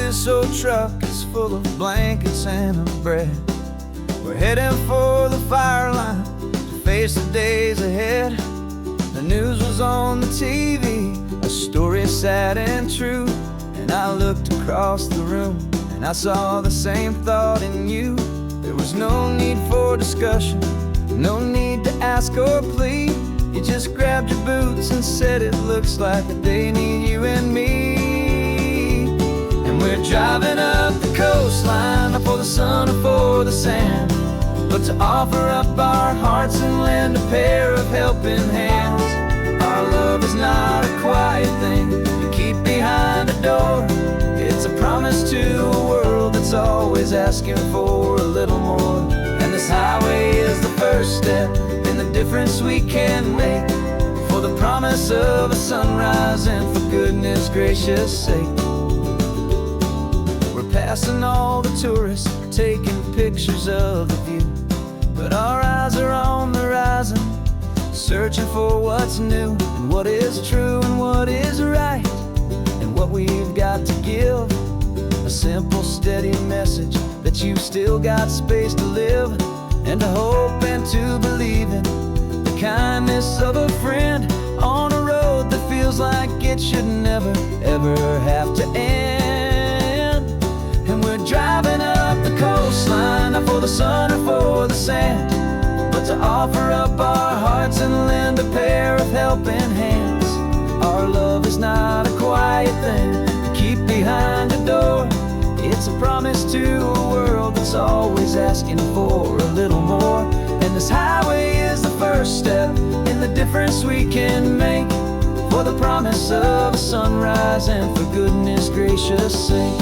this old truck is full of blankets and of bread. We're heading for the fire line to face the days ahead. The news was on the TV, a story sad and true. And I looked across the room and I saw the same thought in you. There was no need for discussion, no need to ask or plead. You just grabbed your boots and said it looks like that they need you and me. And we're driving up the coastline, not for the sun or for the sand, but to offer up our hearts and lend a pair of helping hands. Our love is not a quiet thing you keep behind a door. It's a promise to a world that's always asking for a little more. And this highway is the first step in the difference we can make, for the promise of a sunrise and for goodness gracious sake. We're passing all the tourists, taking pictures of the view, but our eyes are on the horizon, searching for what's new and what is true and what is right, and what we've got to give. A simple, steady message that you've still got space to live, and to hope and to believe in the kindness of a friend on a road that feels like it should never, ever have to end. And we're driving up the coastline, not for the sun or for the sand, but to offer up our hearts and lend a pair of helping hands. Our love is not a quiet thing to keep behind a door. It's a promise to a world that's always asking for a little more. And this highway is the first step in the difference we can make, for the promise of a sunrise and for goodness gracious sake.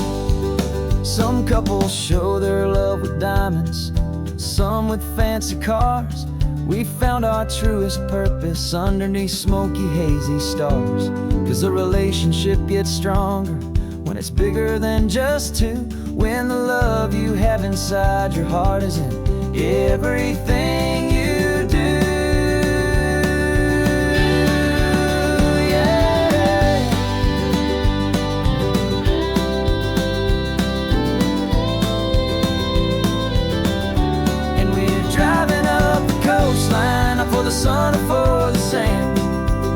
Some couples show their love with diamonds, some with fancy cars. We found our truest purpose underneath smoky, hazy stars. 'Cause a relationship gets stronger when it's bigger than just two, when the love you have inside your heart is in everything you do. Yeah. And we're driving up the coastline, not for the sun or for the sand,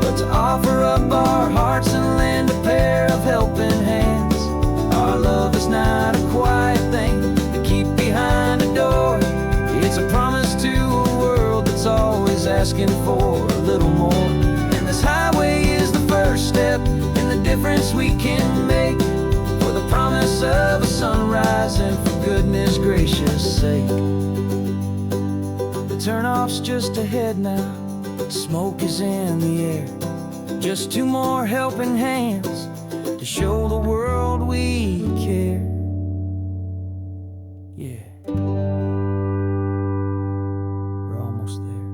but to offer up our hearts and lend a pair of helping hands. Our love is not a quiet thing to keep behind a door. It's a promise to a world that's always asking for a little more. And this highway is the first step in the difference we can make, for the promise of a sunrise and for goodness gracious sake. The turnoff's just ahead now, smoke is in the air. Just two more helping hands to show the world we care. Yeah, we're almost there.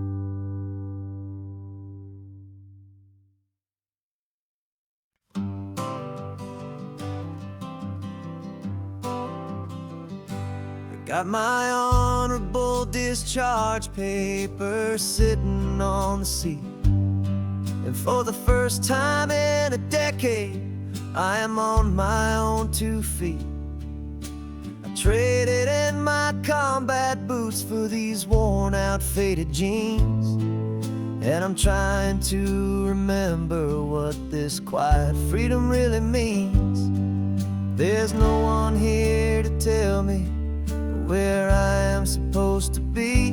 I got my honorable discharge paper sitting on the seat, and for the first time in a decade, I am on my own 2 feet. I traded in my combat boots for these worn out, faded jeans, and I'm trying to remember what this quiet freedom really means. There's no one here to tell me where I am supposed to be,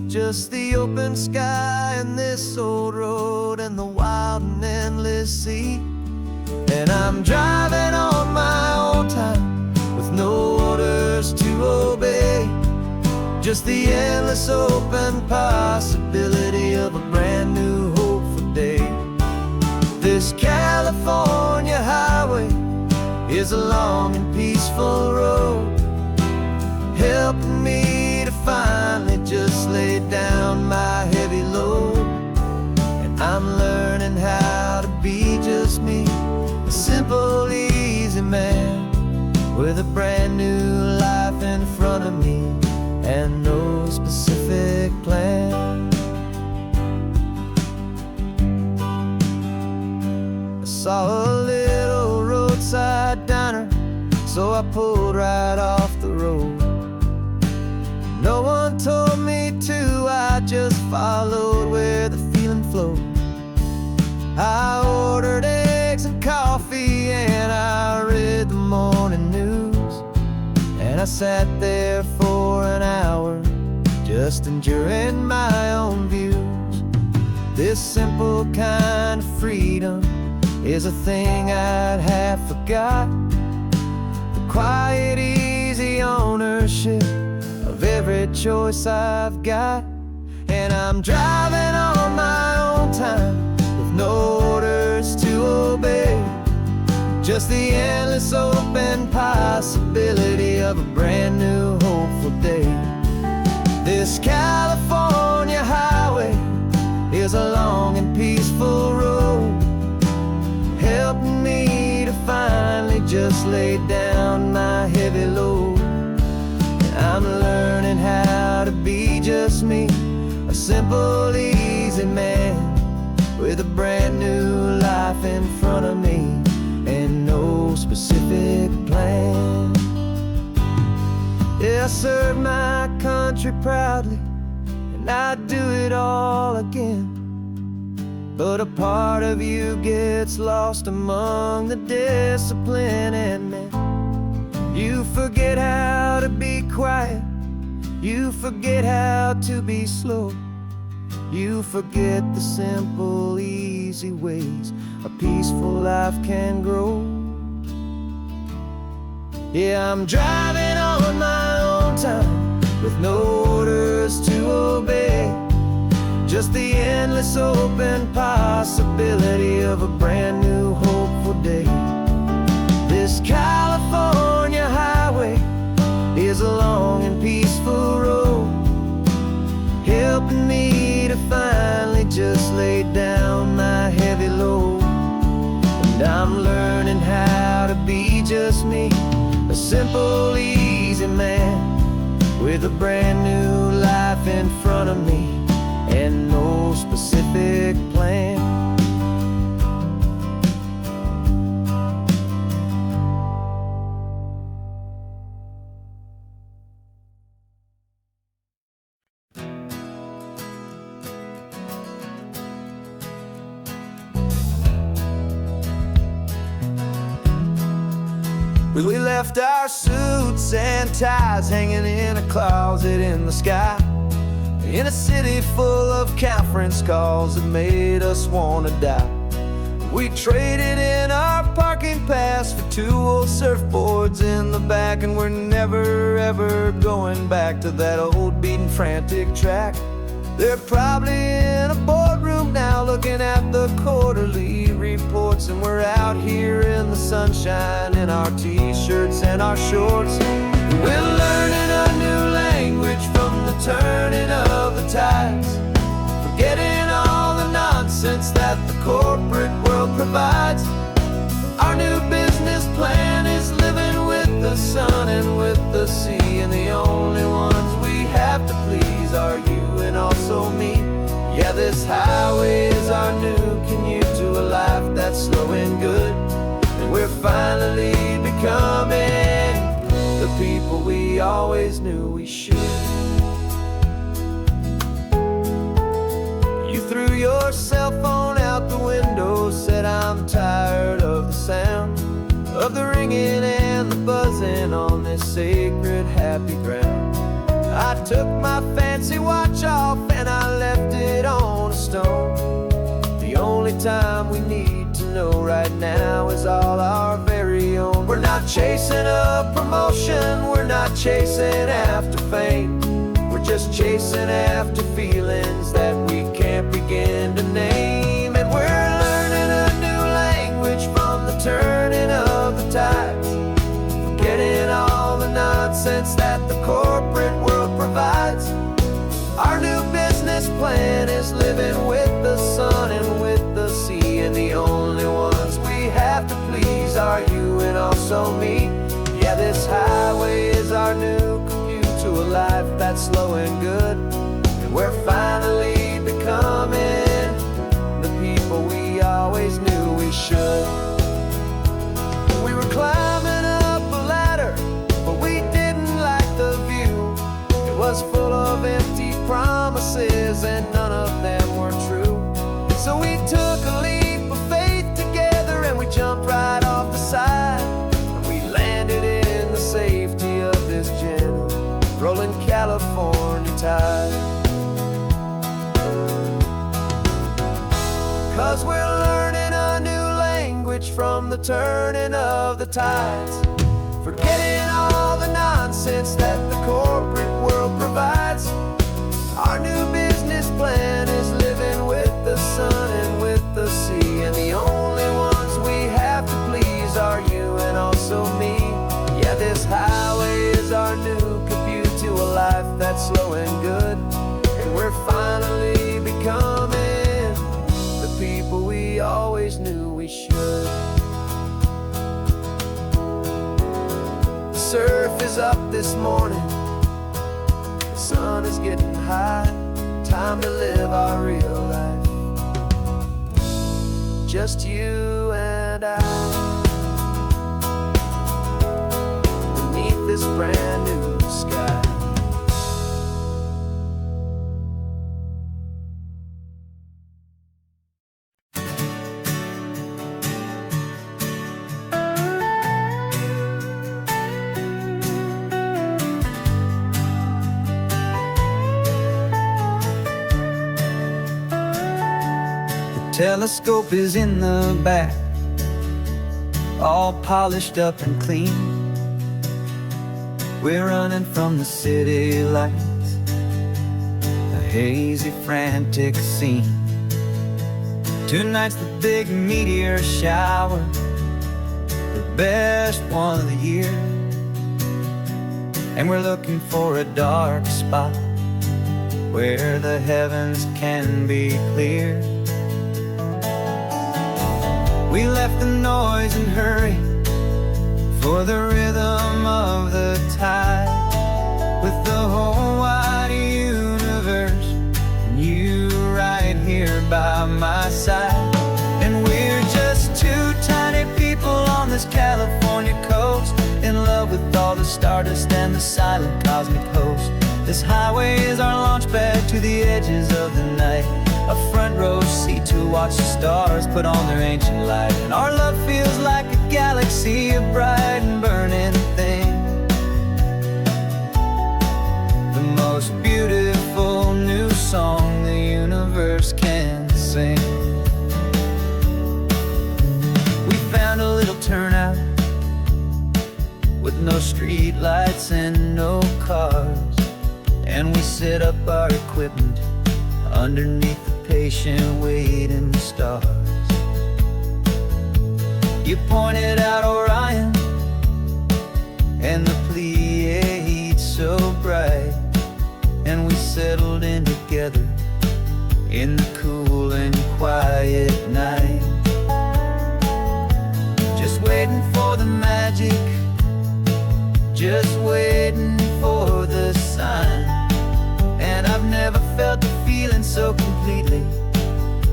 just the open sky and this old road and the wild and endless sea. And I'm driving on my own time with no orders to obey, just the endless open possibility of a brand new hopeful day. This California highway is a long and peaceful road, helping me to finally just lay down my heavy load. And I'm learning how to be just me, a simple, easy man with a brand new life in front of me and no specific plan. I saw a little roadside diner so I pulled right off the road. No one told me to, I just followed where the feeling flowed. I ordered eggs and coffee and I read the morning news, and I sat there for an hour just enduring my own views. This simple kind of freedom is a thing I'd have forgot. The quiet, easy ownership of every choice I've got. And I'm driving on my own time with no orders to obey, just the endless open possibility of a brand new hopeful day. This California highway is a long and peaceful road, helping me to finally just lay down my heavy load. And I'm learning how to be just me, a simple, easy man with a brand new life in front of me and no specific plan. Yeah, I serve my country proudly, and I'd do it all again. But a part of you gets lost among the discipline and men. You forget how to be quiet, you forget how to be slow, you forget the simple, easy ways a peaceful life can grow. Yeah, I'm driving on my own time with no orders to obey, just the endless open possibility of a brand new hopeful day. This California highway is a long and peaceful road, helping me to finally just lay down my heavy load. And I'm learning how to be just me, a simple, easy man with a brand new life in front of me and no specific plan. We left our suits and ties hanging in a closet in the sky, in a city full of conference calls that made us want to die. We traded in our parking pass for 2 old surfboards in the back, and we're never ever going back to that old beaten frantic track. They're probably in a boardroom now looking at the quarterly reports, and we're out here in the sunshine in our t-shirts and our shorts. We're learning a new language from the turning of the tides, forgetting all the nonsense that the corporate world provides. Our new business plan is living with the sun and with the sea, and the only ones we have to please are you and also me. Yeah, this highway is our new commute to a life that's slow and good, and we're finally becoming the people we always knew we should. You threw your cell phone out the window, said I'm tired of the sound of the ringing and the buzzing on this sacred happy ground. I took my fancy watch off and I left it on a stone. The only time we need to know right now is all our very own. We're not chasing a promotion, we're not chasing after fame, we're just chasing after feelings that we can't begin to name. And we're learning a new language from the turning of the tides, forgetting all the nonsense that the corporate world provides. Our new business plan is living with the sun and with the sea, and the only ones we have to please are you and also me. Yeah, this highway is our new commute to a life that's slow and good, and we're finally becoming the people we always knew we should. We were climbing up a ladder we're learning a new language from the turning of the tides, forgetting all the nonsense that the corporate world provides. Our new business plan is living with the sun and with the sea, and the only ones we have to please are you and also me. Yeah, this highway is our new commute to a life that's slow and good, and we're finally becoming the people we always knew we should. The surf is up this morning, the sun is getting high, time to live our real life, just you and I, beneath this brand new sky. Telescope is in the back, all polished up and clean. We're running from the city lights, a hazy, frantic scene. Tonight's the big meteor shower, the best one of the year, and we're looking for a dark spot where the heavens can be clear. We left the noise and hurry for the rhythm of the tide, with the whole wide universe and you right here by my side. And we're just two tiny people on this California coast, in love with all the stardust and the silent cosmic host. This highway is our launch pad to the edges of the night, a front row seat to watch the stars put on their ancient light. And our love feels like a galaxy, a bright and burning thing, the most beautiful new song the universe can sing. We found a little turnout with no street lights and no cars, and we set up our equipment underneath the patient waiting stars. You pointed out Orion and the Pleiades so bright, and we settled in together in the cool and quiet night, just waiting for the magic, just waiting for the sign. And I've never felt the feeling so completely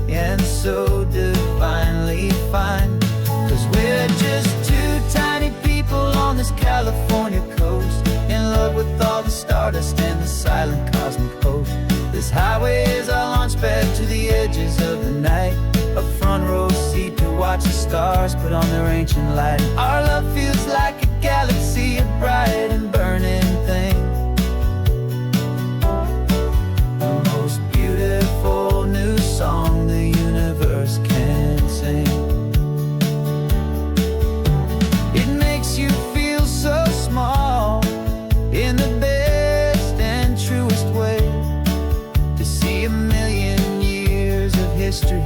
and so divinely fine, 'cause we're just two tiny people on this California coast, in love with all the stardust and the silent cosmic host. This highway is our launch pad to the edges of the night, a front row seat to watch the stars put on their ancient light. Our love feels like a galaxy, a bright and burning thing, the most beautiful new song the universe can sing. It makes you feel so small in the best and truest way, to see a million years of history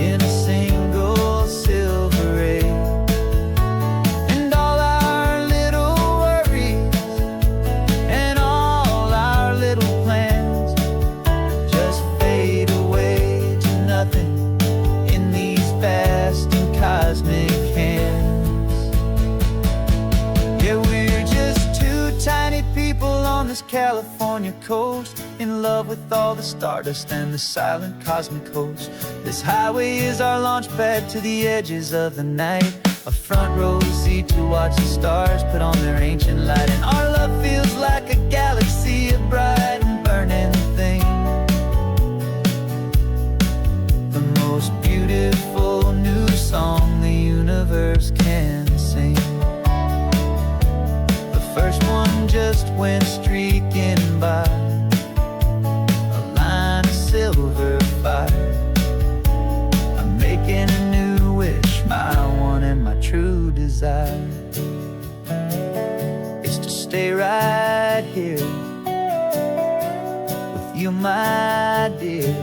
in a single silver ray. And all our little worries and all our little plans just fade away to nothing in these vast and cosmic hands. Yeah, we're just two tiny people on this California coast, in love with all the stardust and the silent cosmic host. This highway is our launch pad to the edges of the night, a front row seat to watch the stars put on their ancient light. And our love feels like a galaxy, a bright and burning thing, the most beautiful new song the universe can sing. The first one just went streaking by, a line of silver fire, a my dear.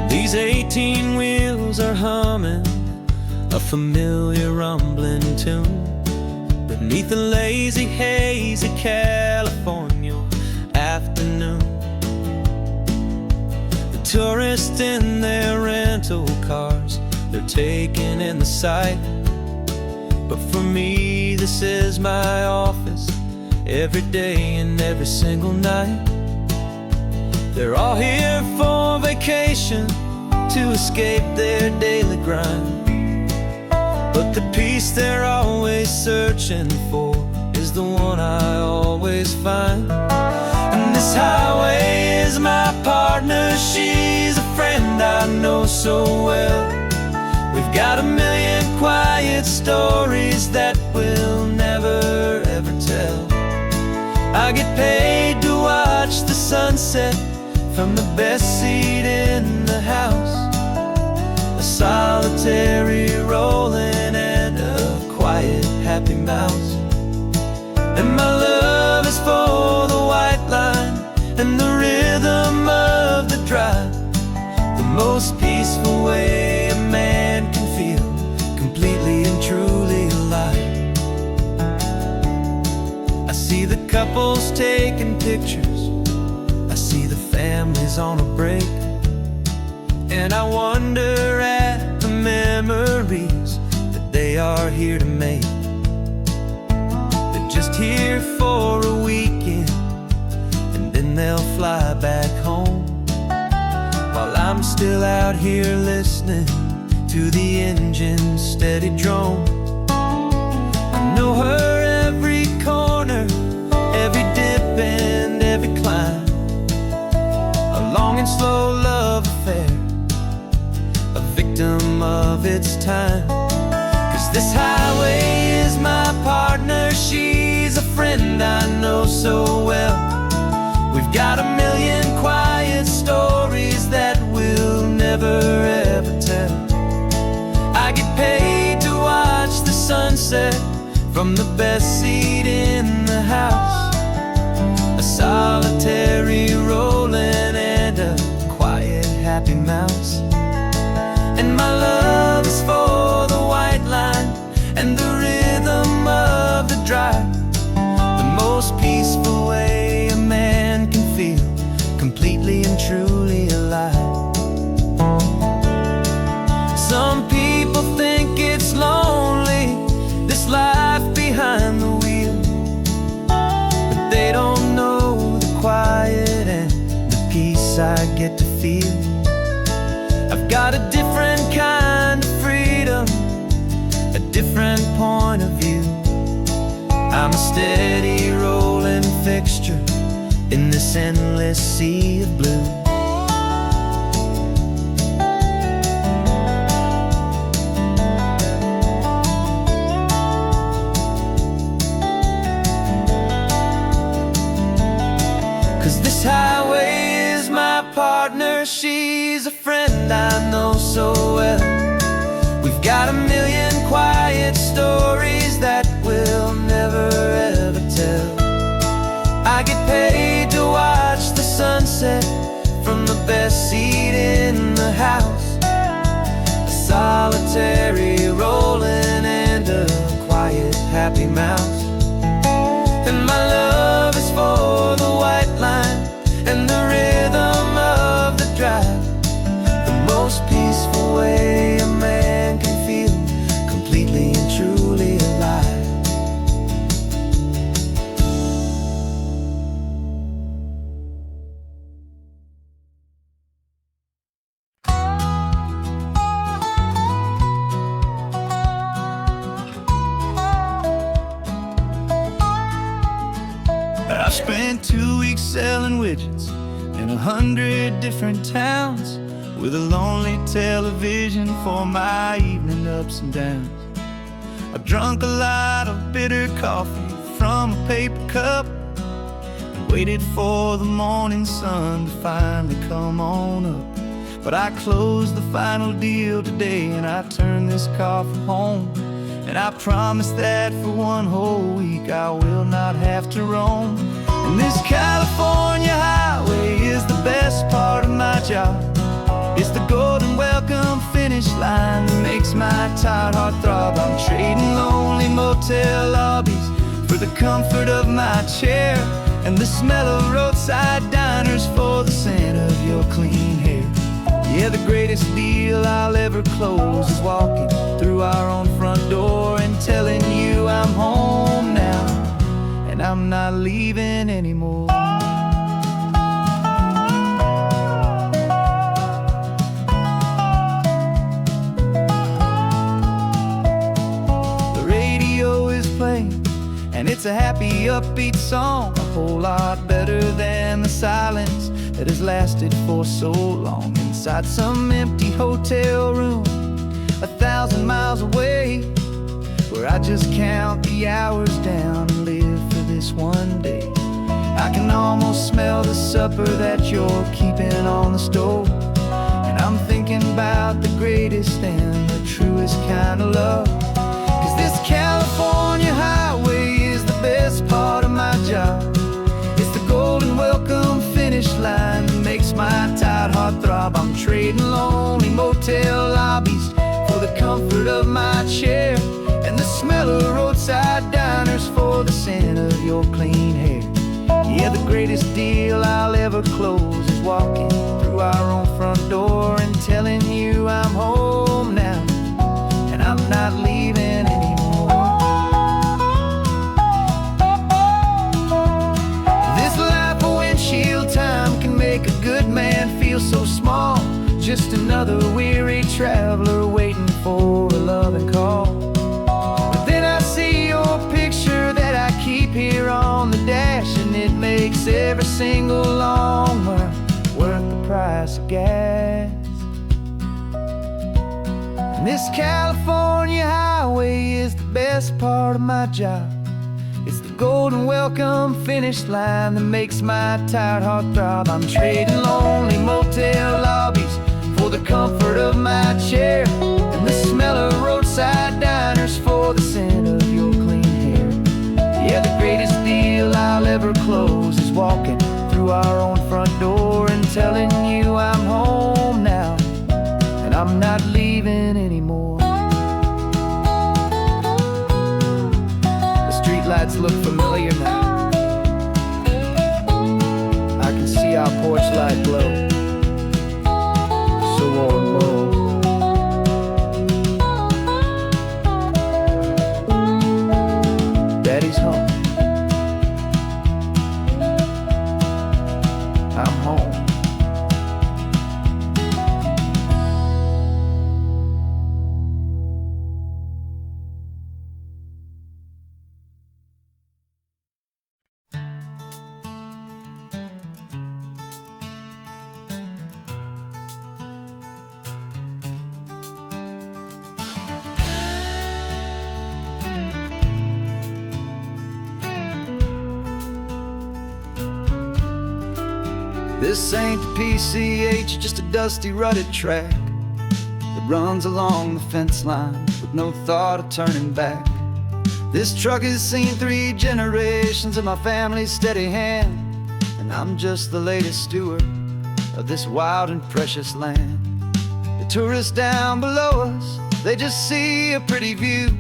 These 18 wheels are humming a familiar rumbling tune beneath the lazy haze of California afternoon. The tourists in their rental cars, they're taking in the sight. But for me, this is my office, every day and every single night. They're all here for vacation, to escape their daily grind. But the peace they're always searching for is the one I always find. And this highway is my partner, she's a friend I know so well. We've got a million quiet stories that we'll never ever tell. I get paid to watch the sunset from the best seat in the house, a solitary rolling and a quiet happy mouse. And my love is for the white line and the rhythm of the drive, the most peaceful way a man can feel completely and truly alive. I see the couples taking pictures, I see the families on a break, and I wonder at the memories that they are here to make. They're just here for a weekend, and then they'll fly back home, while I'm still out here listening to the engine's steady drone. I know her every corner, every dip and every climb, a long and slow love affair, a victim of its time. 'Cause this highway is my partner, she's a friend I know so well. We've got a million quiet stories that we'll never ever tell. I get paid to watch the sunset from the best seat in the house, a solitary rolling and a quiet happy mouse. And my love is for the white line and the rhythm of the drive, the most peaceful way a man can feel completely and truly alive. Some people think it's lonely, this life behind the wheel, but they don't know the quiet and the peace I get to feel. I've got a different kind of freedom, a different point of view. I'm a steady rolling fixture in this endless sea of blue. This highway is my partner, she's a friend I know so well. We've got a million quiet stories that we'll never ever tell. I get paid to watch the sunset from the best seat in the house, a solitary rolling and a quiet happy mouse. And my love is for the white line and the rhythm of the drive, the most peaceful way a man can feel completely and truly alive. I spent 2 weeks selling widgets in 100 different towns, with a lonely television for my evening ups and downs. I've drunk a lot of bitter coffee from a paper cup, and waited for the morning sun to finally come on up. But I closed the final deal today, and I turned this car for home. And I promise that for one whole week I will not have to roam. And this California highway is the best part of my job. It's the golden welcome finish line that makes my tired heart throb. I'm trading lonely motel lobbies for the comfort of my chair, and the smell of roadside diners for the scent of your clean hair. Yeah, the greatest deal I'll ever close is walking through our own front door and telling you I'm home now, and I'm not leaving anymore. The radio is playing, and it's a happy, upbeat song, a whole lot better than the silence that has lasted for so long. Inside some empty hotel room 1,000 miles away, where I just count the hours down and live for this one day. I can almost smell the supper that you're keeping on the stove, and I'm thinking about the greatest and the truest kind of love. 'Cause this California highway is the best part of my job. It's the golden welcome finish line that makes my tired heart throb. I'm trading lonely motel lobbies for the comfort of my chair, and the smell of roadside diners for the scent of your clean hair. Yeah, the greatest deal I'll ever close is walking through our own front door and telling you I'm home now, and I'm not leaving anymore. This life of windshield time can make a good man feel so small, just another weary traveler waiting for a loving call. But then I see your picture that I keep here on the dash, and it makes every single long mile worth the price of gas. And this California highway is the best part of my job. It's the golden welcome finish line that makes my tired heart throb. I'm trading lonely motel lobbies for the comfort of my chair, and the smell of roadside diners for the scent of your clean hair. Yeah, the greatest deal I'll ever close is walking through our own front door and telling you I'm home now, and I'm not leaving anymore. The streetlights look familiar now. I can see our porch light glow, so warm, low. Daddy's home. I'm home. This ain't the PCH, just a dusty, rutted track that runs along the fence line with no thought of turning back. This truck has seen 3 generations of my family's steady hand, and I'm just the latest steward of this wild and precious land. The tourists down below us, they just see a pretty view.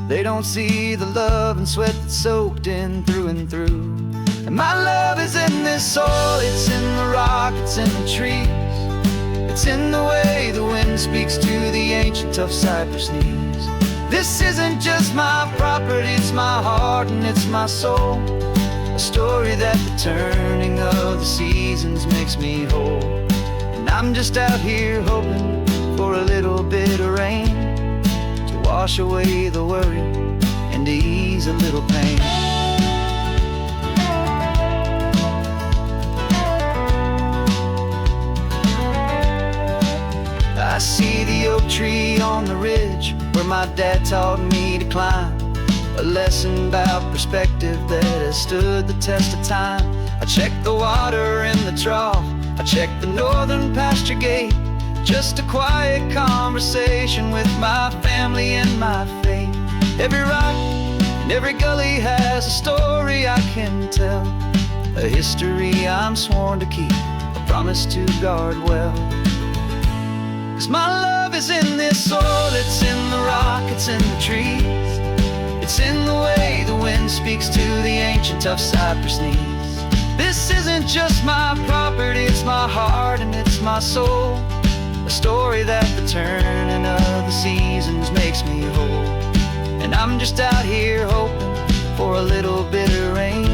They don't see the love and sweat that's soaked in through and through. And my love is in this soil, it's in the rock, it's in the trees. It's in the way the wind speaks to the ancient tough cypress knees. This isn't just my property, it's my heart and it's my soul. A story that the turning of the seasons makes me whole. And I'm just out here hoping for a little bit of rain to wash away the worry and to ease a little pain. I see the oak tree on the ridge where my dad taught me to climb. A lesson about perspective that has stood the test of time. I checked the water in the trough, I checked the northern pasture gate. Just a quiet conversation with my family and my faith. Every rock and every gully has a story I can tell, a history I'm sworn to keep, a promise to guard well. 'Cause my love is in this soil, it's in the rock, it's in the trees. It's in the way the wind speaks to the ancient tough cypress knees. This isn't just my property, it's my heart and it's my soul. A story that the turning of the seasons makes me whole. And I'm just out here hoping for a little bit of rain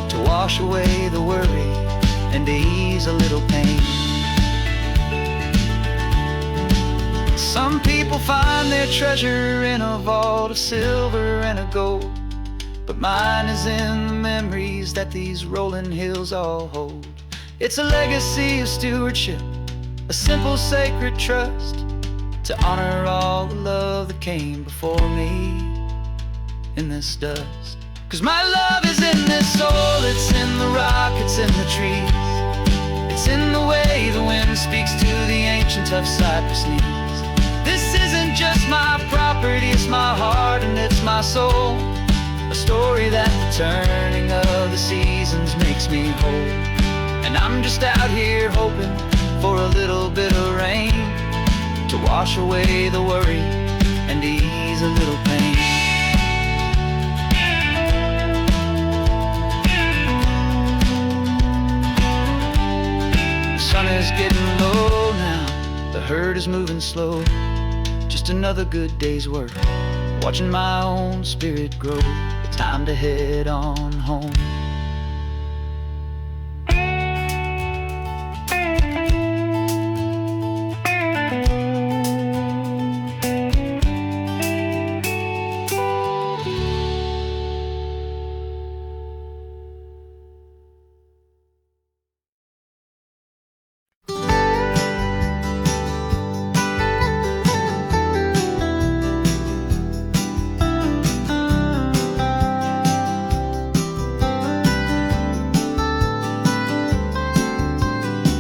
to wash away the worry and to ease a little pain. Some people find their treasure in a vault of silver and of gold, but mine is in the memories that these rolling hills all hold. It's a legacy of stewardship, a simple sacred trust, to honor all the love that came before me in this dust. 'Cause my love is in this soul, it's in the rock, it's in the trees. It's in the way the wind speaks to the ancient tough cypress knees. This isn't just my property, it's my heart and it's my soul. A story that the turning of the seasons makes me whole. And I'm just out here hoping for a little bit of rain to wash away the worry and ease a little pain. The sun is getting low now, the herd is moving slow. Just another good day's work, watching my own spirit grow. Time to head on home.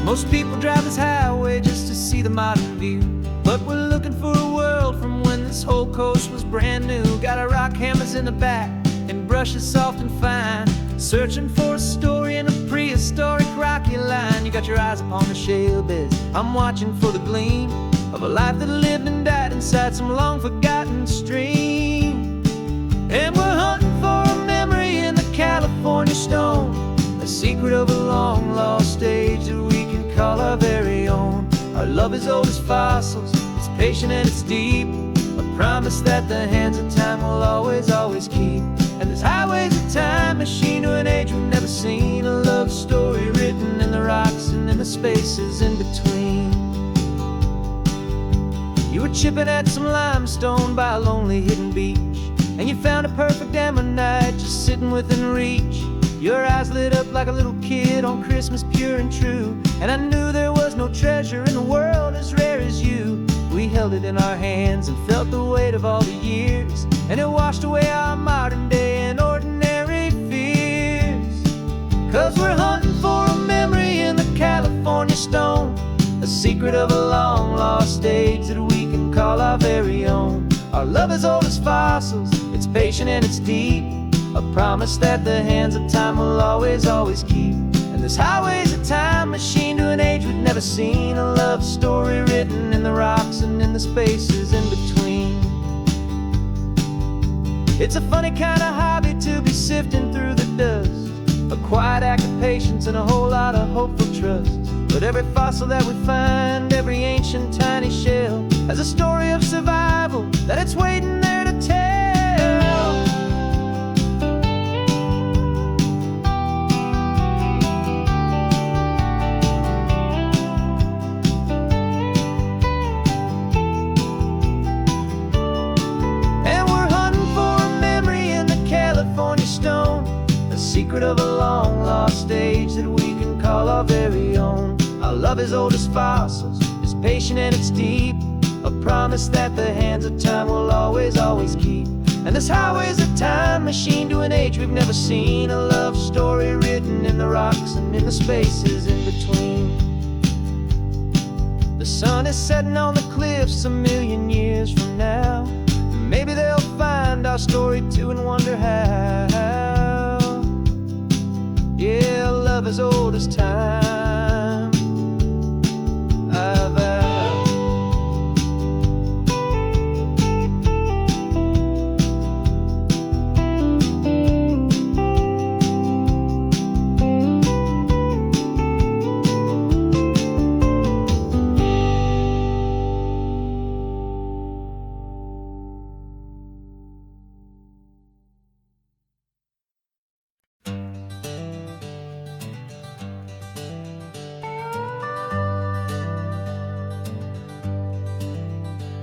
Most people drive this highway just to see the modern view, but we're looking for a world from when this whole coast was brand new. Got our rock hammers in the back and brushes soft and fine, searching for a story in a prehistoric rocky line. You got your eyes upon the shale beds, I'm watching for the gleam of a life that lived and died inside some long forgotten stream. And we're hunting for a memory in the California stone, a secret of a long lost age that we can call our very own. Our love is old as fossils, it's patient and it's deep, a promise that the hands of time will always, always keep. And this highway's a time machine to an age we've never seen, a love story written in the rocks and in the spaces in between. You were chipping at some limestone by a lonely hidden beach, and you found a perfect ammonite just sitting within reach. Your eyes lit up like a little kid on Christmas, pure and true, and I knew there was no treasure in the world as rare as you. We held it in our hands and felt the weight of all the years, and it washed away our modern day and ordinary fears. 'Cause we're hunting for a memory in the California stone, a secret of a long lost age that we can call our very own. Our love is old as fossils, it's patient and it's deep, a promise that the hands of time will always, always keep. And this highway's a time machine to an age we've never seen, a love story written in the rocks and in the spaces in between. It's a funny kind of hobby to be sifting through the dust, a quiet act of patience and a whole lot of hopeful trust. But every fossil that we find, every ancient tiny shell, has a story of survival that it's waiting there to tell. Secret of a long lost age that we can call our very own. Our love is old as fossils, it's patient and it's deep, a promise that the hands of time will always, always keep. And this highway's a time machine to an age we've never seen. A love story written in the rocks and in the spaces in between. The sun is setting on the cliffs a million years from now. Maybe they'll find our story too and wonder how. Yeah, love as old as time, I vow.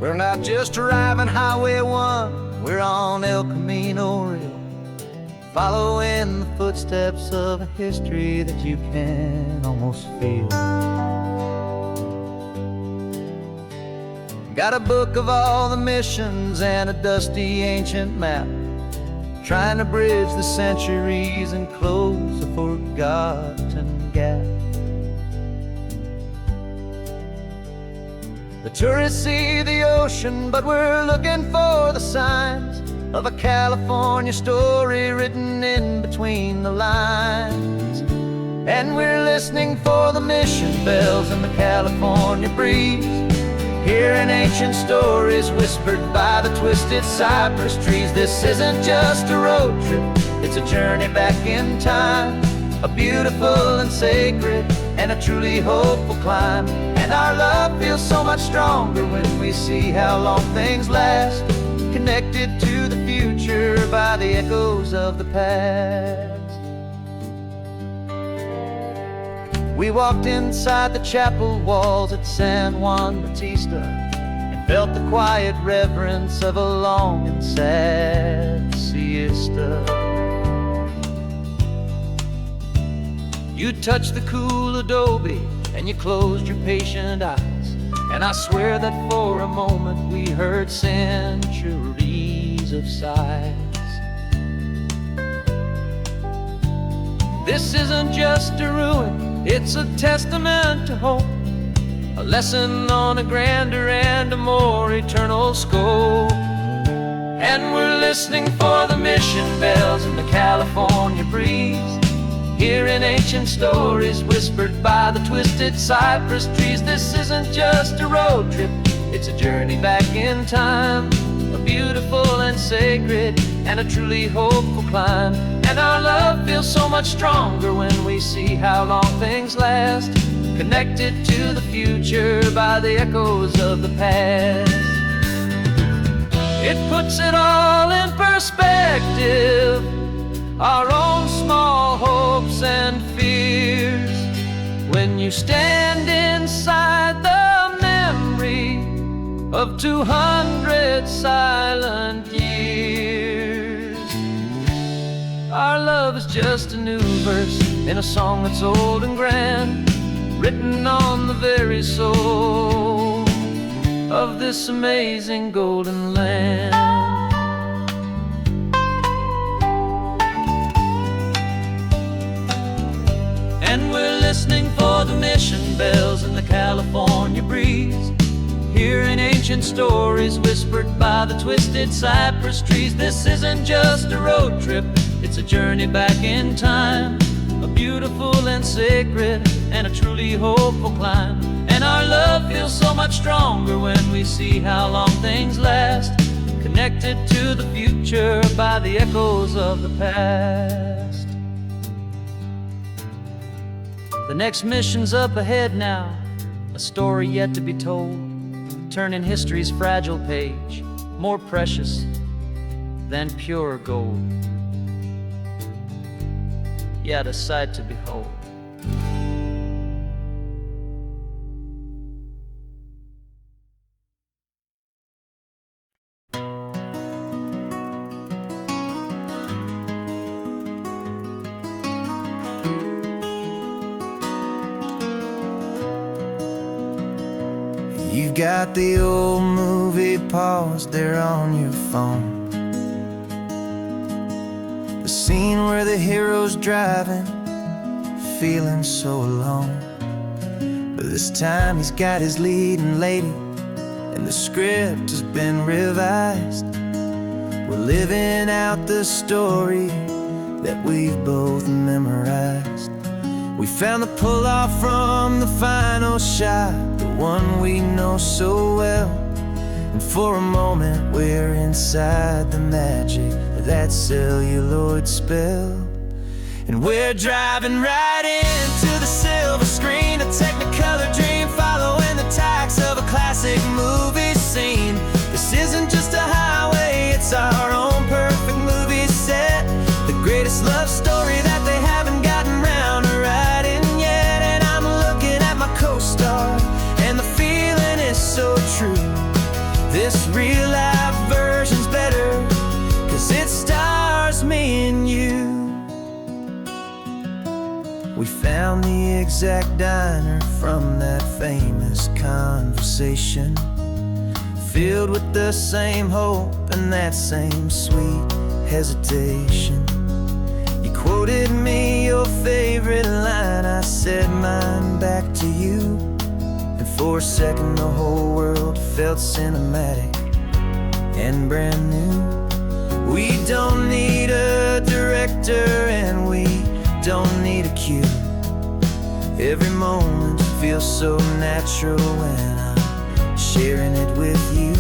We're not just driving Highway 1, we're on El Camino Real, following the footsteps of a history that you can almost feel. Got a book of all the missions and a dusty ancient map, trying to bridge the centuries and close a forgotten gap. The tourists see the ocean, but we're looking for the signs of a California story written in between the lines. And we're listening for the mission bells in the California breeze, hearing ancient stories whispered by the twisted cypress trees. This isn't just a road trip, it's a journey back in time, a beautiful and sacred and a truly hopeful climb. And our love feels so much stronger when we see how long things last, connected to the future by the echoes of the past. We walked inside the chapel walls at San Juan Bautista and felt the quiet reverence of a long and sad siesta. You touched the cool adobe and you closed your patient eyes, and I swear that for a moment we heard centuries of sighs. This isn't just a ruin, it's a testament to hope, a lesson on a grander and a more eternal scope. And we're listening for the mission bells in the California breeze, hearing ancient stories whispered by the twisted cypress trees. This isn't just a road trip, it's a journey back in time, a beautiful and sacred and a truly hopeful climb. And our love feels so much stronger when we see how long things last, connected to the future by the echoes of the past. It puts it all in perspective, our own small hopes and fears, when you stand inside the memory of 200 silent years. Our love is just a new verse in a song that's old and grand, written on the very soul of this amazing golden land. And we're listening for the mission bells in the California breeze, hearing ancient stories whispered by the twisted cypress trees. This isn't just a road trip, it's a journey back in time, a beautiful and sacred and a truly hopeful climb. And our love feels so much stronger when we see how long things last, connected to the future by the echoes of the past. The next mission's up ahead now, a story yet to be told, turning history's fragile page more precious than pure gold. Yet a sight to behold. You've got the old movie paused there on your phone, the scene where the hero's driving, feeling so alone. But this time he's got his leading lady, and the script has been revised. We're living out the story that we've both memorized. We found the pull-off from the final shot, the one we know so well. And for a moment we're inside the magic of that celluloid spell. And we're driving right into the silver screen, a technicolor dream following the tacks of a classic movie scene. This isn't just a highway, it's our own perfect movie set, the greatest love story that they haven't gotten round to writing yet. And I'm looking at my co-star, and the feeling is so true. This real life version's better, 'cause it stars me and you. We found the exact diner from that famous conversation, filled with the same hope and that same sweet hesitation. You quoted me your favorite line, I said mine back to you. And for a second the whole world felt cinematic and brand new. We don't need a director and we don't need a cue. Every moment feels so natural when I'm sharing it with you.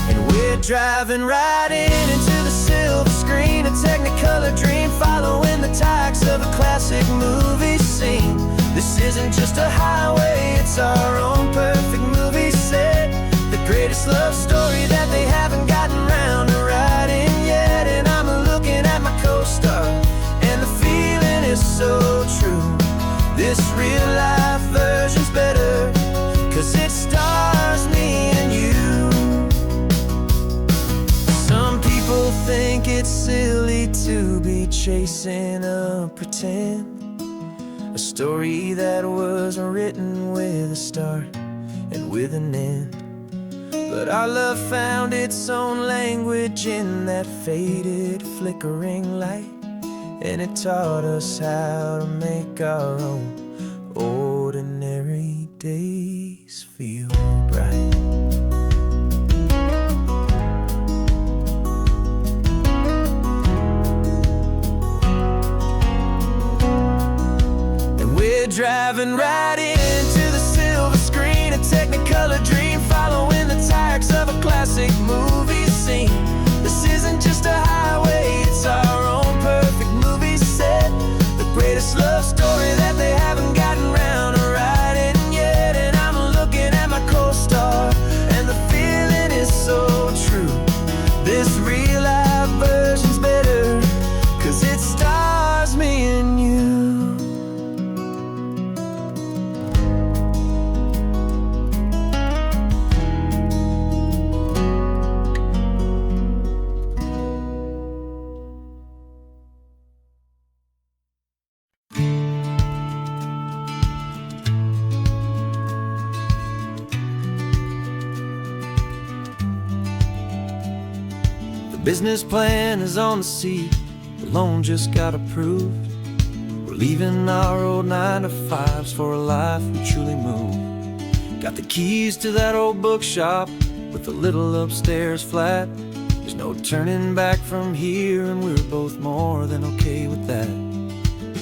And we're driving right into the silver screen, a technicolor dream following the tacks of a classic movie scene. This isn't just a highway, it's our own perfect movie set, the greatest love story that they haven't gotten round to writing yet. And I'm looking at my co-star, and the feeling is so true. This real life version's better, 'cause it stars me and you. Some people think it's silly to be chasing a pretend, a story that was written with a start and with an end. But our love found its own language in that faded, flickering light, and it taught us how to make our own ordinary days feel bright. And we're driving right into the silver screen, a technicolor dream following the tacks of a classic movie scene. This isn't just a highway, it's our own perfect movie set, the greatest love story that they haven't gotten round to writing yet. And I'm looking at my co-star, and the feeling is so true. This real life version's better, 'cause it stars me and you. Business plan is on the seat, the loan just got approved. We're leaving our old 9-to-5s for a life we truly move. Got the keys to that old bookshop with the little upstairs flat. There's no turning back from here, and we're both more than okay with that.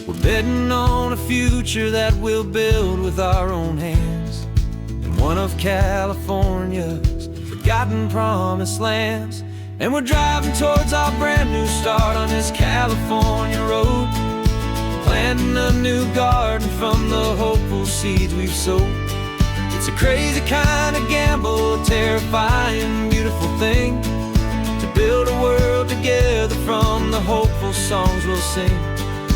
We're betting on a future that we'll build with our own hands, in one of California's forgotten promised lands. And we're driving towards our brand new start on this California road, planting a new garden from the hopeful seeds we've sowed. It's a crazy kind of gamble, a terrifying, beautiful thing, to build a world together from the hopeful songs we'll sing.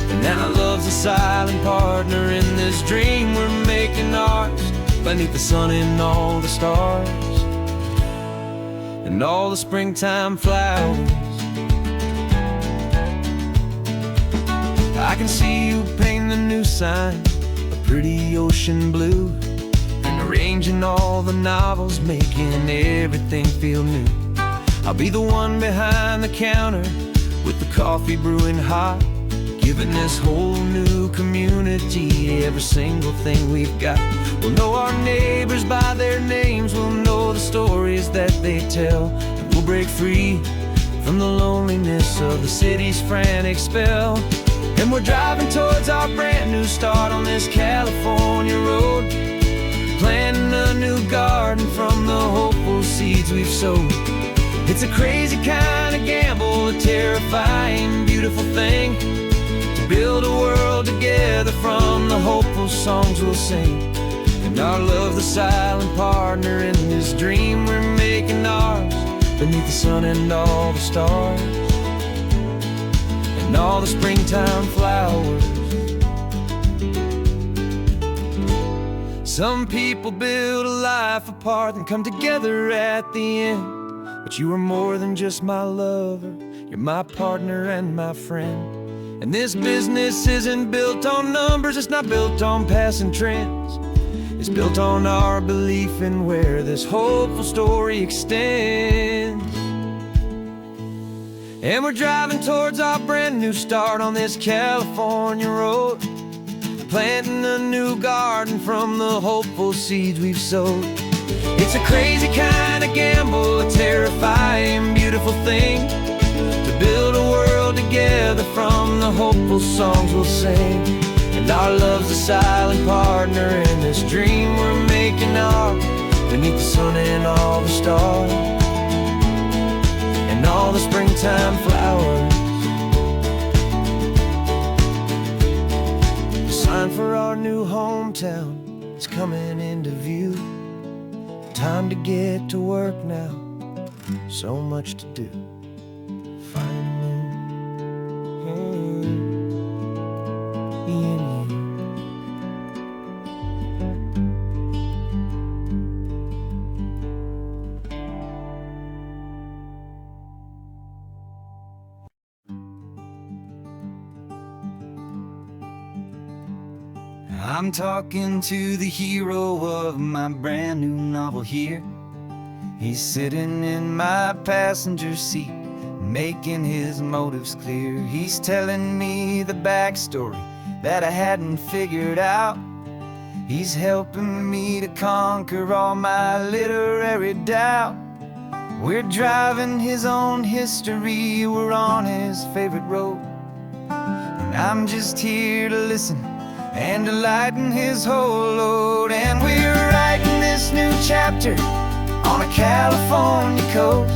And now love's a silent partner in this dream we're making ours, beneath the sun and all the stars and all the springtime flowers. I can see you paint the new sign a pretty ocean blue, arranging all the novels, making everything feel new. I'll be the one behind the counter with the coffee brewing hot, giving this whole new community every single thing we've got. We'll know our neighbors by their names, we'll know the stories that they tell, and we'll break free from the loneliness of the city's frantic spell. And we're driving towards our brand new start on this California road, planting a new garden from the hopeful seeds we've sowed. It's a crazy kind of gamble, a terrifying, beautiful thing, to build a world together from the hopeful songs we'll sing. And our love, the silent partner in this dream we're making ours, beneath the sun and all the stars, and all the springtime flowers. Some people build a life apart and come together at the end, but you are more than just my lover, you're my partner and my friend. And this business isn't built on numbers, it's not built on passing trends. It's built on our belief in where this hopeful story extends. And we're driving towards our brand new start on this California road, planting a new garden from the hopeful seeds we've sowed. It's a crazy kind of gamble, a terrifying, beautiful thing, to build a world together from the hopeful songs we'll sing. And our love's a silent partner in this dream we're making ours, beneath the sun and all the stars, and all the springtime flowers. The sign for our new hometown is coming into view. Time to get to work now, so much to do. Finding in you. I'm talking to the hero of my brand new novel here. He's sitting in my passenger seat, making his motives clear. He's telling me the backstory that I hadn't figured out. He's helping me to conquer all my literary doubt. We're driving his own history, we're on his favorite road, and I'm just here to listen and to lighten his whole load. And we're writing this new chapter on a California coast,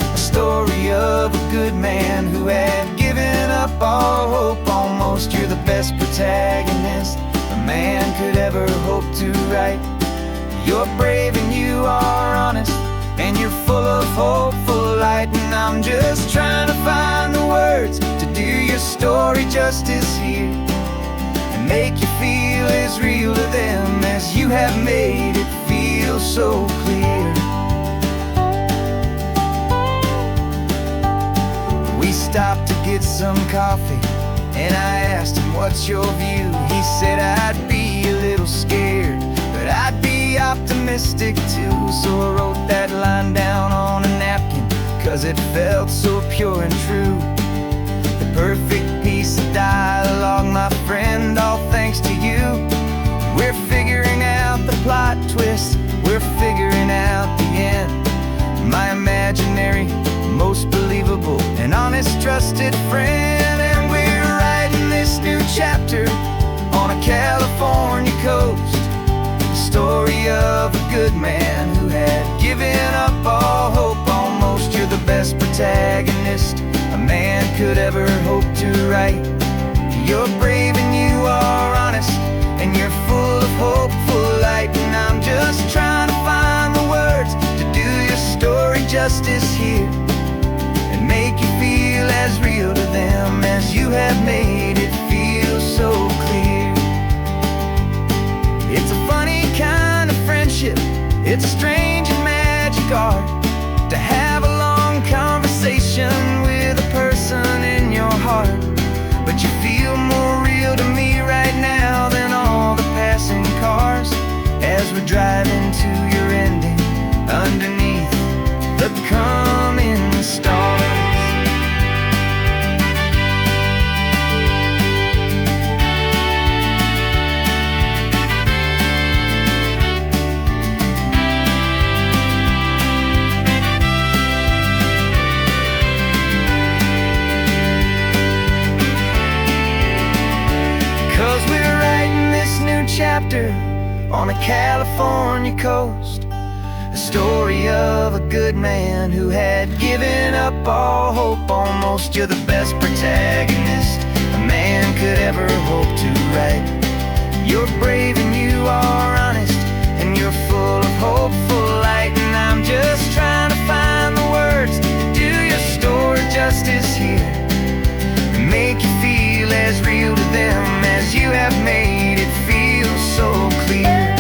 a story of a good man who had given up all hope almost. You're the best protagonist a man could ever hope to write. You're brave and you are honest, and you're full of hopeful light. And I'm just trying to find the words to do your story justice here, make you feel as real to them as you have made it feel so clear. We stopped to get some coffee, and I asked him, what's your view? He said, I'd be a little scared, but I'd be optimistic too. So I wrote that line down on a napkin, 'cause it felt so pure and true. The perfect piece of dialogue, my friend, all thanks to you. We're figuring out the plot twist, we're figuring out the end. My imaginary, most believable and honest trusted friend. And we're writing this new chapter on a California coast, the story of a good man who had given up all hope almost. You're the best protagonist a man could ever hope to write. You're brave and you are honest, and you're full of hopeful light. And I'm just trying to find the words to do your story justice here, and make you feel as real to them as you have made it feel so clear. It's a funny kind of friendship, it's a strange and magic art to have a long conversation with a person in your heart. But you feel more real to me right now than all the passing cars as we're driving on a California coast. A story of a good man who had given up all hope almost. You're the best protagonist a man could ever hope to write. You're brave and you are honest, and you're full of hopeful light. And I'm just trying to find the words to do your story justice here, and make you feel as real to them as you have made it feel so clear.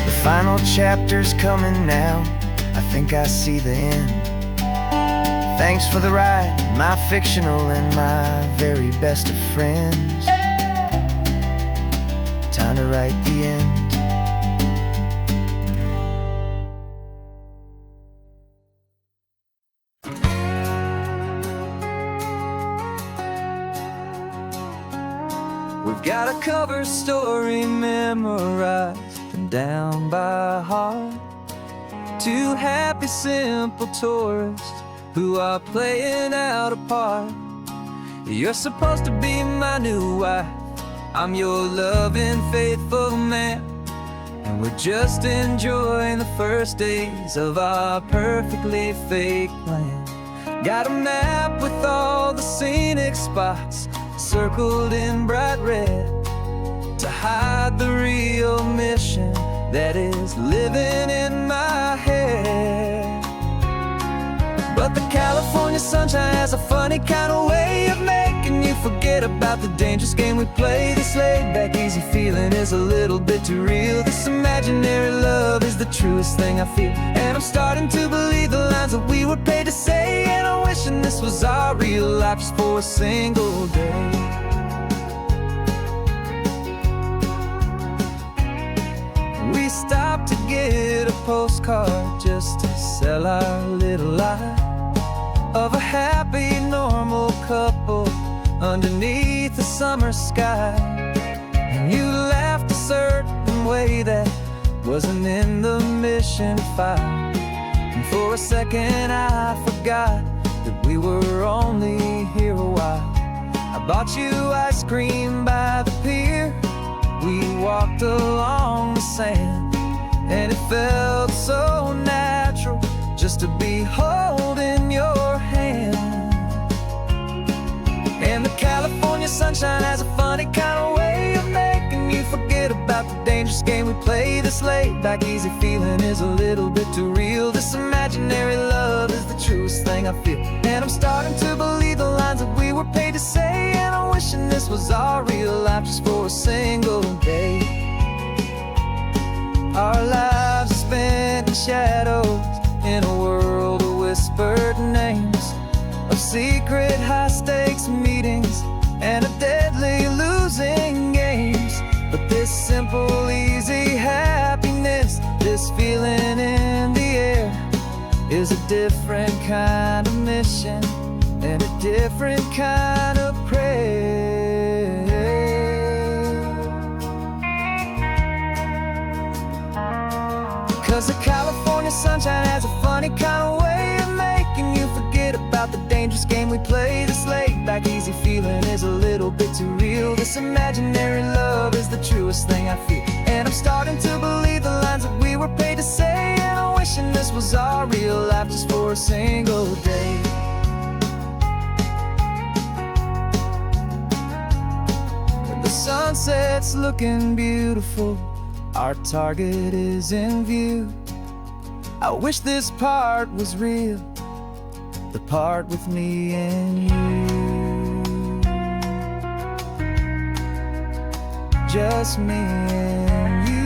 The final chapter's coming now, I think I see the end. Thanks for the ride, my fictional and my very best of friends. Time to write the end. We've got a cover story memorized and down by heart. Two happy, simple tourists who are playing out a part. You're supposed to be my new wife, I'm your loving, faithful man, and we're just enjoying the first days of our perfectly fake plan. Got a map with all the scenic spots circled in bright red to hide the real mission that is living in my head. But the California sunshine has a funny kind of way of making you forget about the dangerous game we play. This laid-back, easy feeling is a little bit too real. This imaginary love is the truest thing I feel, and I'm starting to believe the lines that we were paid to say. And I'm wishing this was our real life just for a single day. We stopped to get a postcard just to sell our little lie of a happy, normal couple underneath the summer sky. And you laughed a certain way that wasn't in the mission file, and for a second I forgot that we were only here a while. I bought you ice cream by the pier, we walked along the sand, and it felt so natural just to be holding your hand. And the California sunshine has a funny kind of way of making you forget about the dangerous game we play. This laid-back, easy feeling is a little bit too real. This imaginary love is the truest thing I feel, and I'm starting to believe the lines that we were paid to say. And I'm wishing this was our real life just for a single day. Our lives are spent in shadows, in a world of whispered names, of secret high-stakes meetings and of deadly losing games. But this simple, easy happiness, this feeling in the air, is a different kind of mission and a different kind of prayer. 'Cause the California sunshine has a funny kind of way of making you forget about the dangerous game we play. This laid-back, easy feeling is a little bit too real. This imaginary love is the truest thing I feel, and I'm starting to believe the lines that we were paid to say. And I'm wishing this was our real life just for a single day. When the sunset's looking beautiful, our target is in view. I wish this part was real, the part with me and you. Just me and you.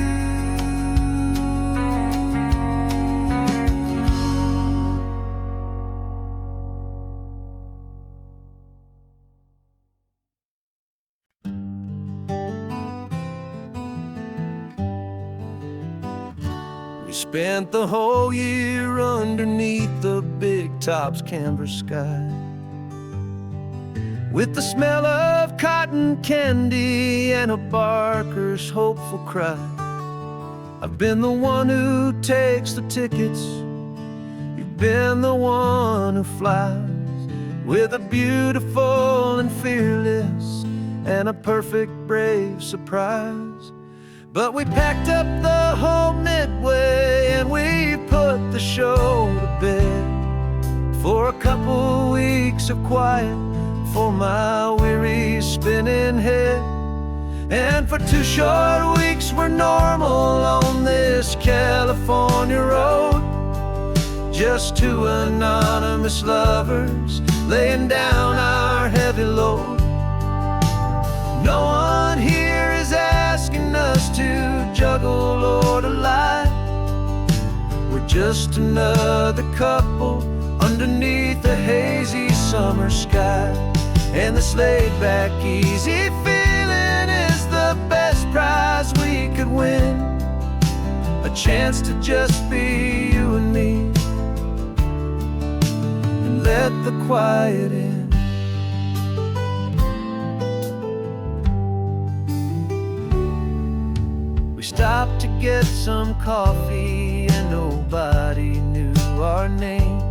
We spent the whole year underneath the big top's canvas sky, with the smell of cotton candy and a barker's hopeful cry. I've been the one who takes the tickets, you've been the one who flies, with a beautiful and fearless and a perfect brave surprise. But we packed up the whole Midway and we put the show to bed for a couple weeks of quiet for my weary spinning head. And for 2 short weeks we're normal on this California road, just 2 anonymous lovers laying down our heavy load. No one here is asking us to juggle or to lie. We're just another couple underneath a hazy summer sky. And this laid-back, easy feeling is the best prize we could win, a chance to just be you and me, and let the quiet in. We stopped to get some coffee and nobody knew our names.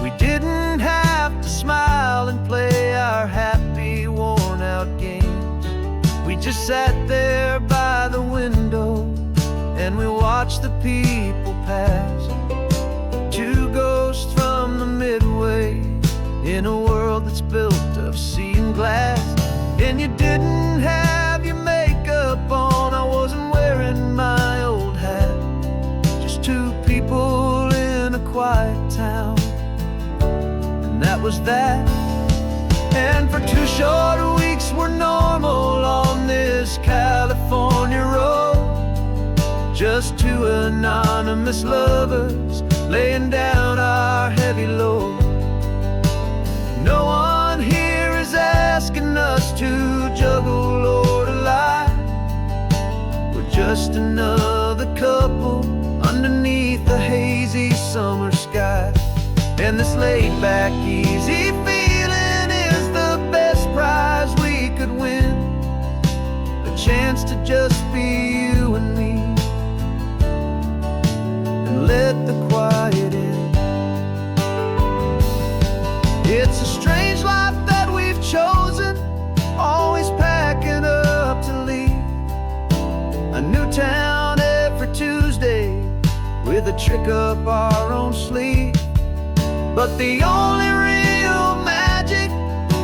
We didn't have to smile and play our happy, worn-out games. We just sat there by the window and we watched the people pass. 2 ghosts from the Midway in a world that's built of sea and glass. And you didn't have your makeup on, I wasn't wearing my old hat. Just 2 people in a quiet town, and that was that. And for 2 short weeks we're normal on this California road, just 2 anonymous lovers laying down our heavy load. No one here is asking us to juggle or to lie. We're just another couple underneath the hazy summer sky. And this laid-back, easy feeling is the best prize we could win, a chance to just be you and me, and let the quiet in. It's a strange life that we've chosen, always packing up to leave a new town every Tuesday with a trick up our own sleeve. But the only real magic